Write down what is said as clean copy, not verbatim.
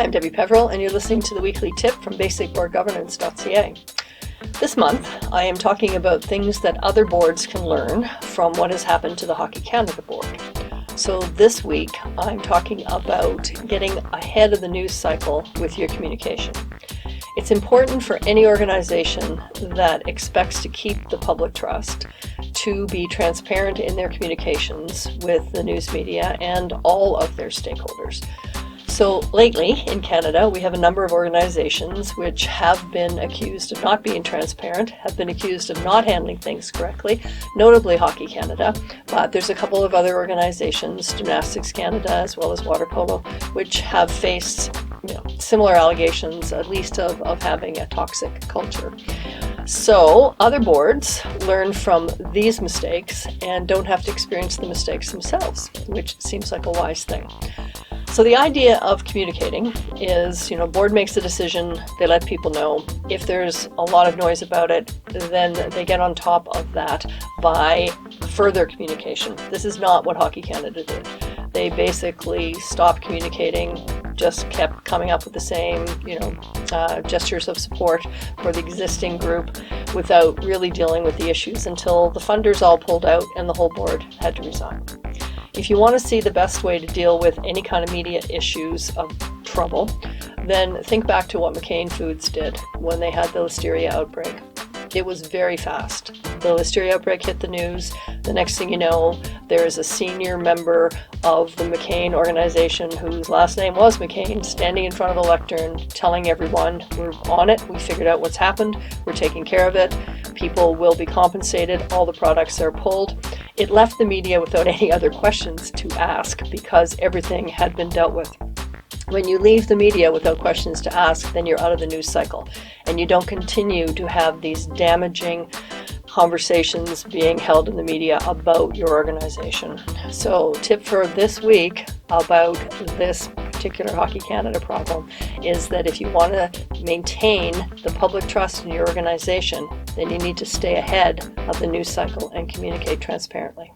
I'm Debbie Peveril, and you're listening to the weekly tip from basicboardgovernance.ca. This month, I am talking about things that other boards can learn from what has happened to the Hockey Canada board. So this week, I'm talking about getting ahead of the news cycle with your communication. It's important for any organization that expects to keep the public trust to be transparent in their communications with the news media and all of their stakeholders. So lately in Canada, we have a number of organizations which have been accused of not being transparent, have been accused of not handling things correctly, notably Hockey Canada, but there's a couple of other organizations, Gymnastics Canada as well as water polo, which have faced similar allegations, at least of having a toxic culture. So other boards learn from these mistakes and don't have to experience the mistakes themselves, which seems like a wise thing. So the idea of communicating is, board makes a decision, they let people know. If there's a lot of noise about it, then they get on top of that by further communication. This is not what Hockey Canada did. They basically stopped communicating, just kept coming up with the same, gestures of support for the existing group without really dealing with the issues until the funders all pulled out and the whole board had to resign. If you want to see the best way to deal with any kind of media issues of trouble, then think back to what McCain Foods did when they had the listeria outbreak. It was very fast. The listeria outbreak hit the news. The next thing you know, there is a senior member of the McCain organization whose last name was McCain standing in front of a lectern telling everyone, we're on it, we figured out what's happened, we're taking care of it, people will be compensated, all the products are pulled. It left the media without any other questions to ask because everything had been dealt with. When you leave the media without questions to ask, then you're out of the news cycle and you don't continue to have these damaging conversations being held in the media about your organization. So tip for this week about this particular Hockey Canada problem is that if you want to maintain the public trust in your organization, then you need to stay ahead of the news cycle and communicate transparently.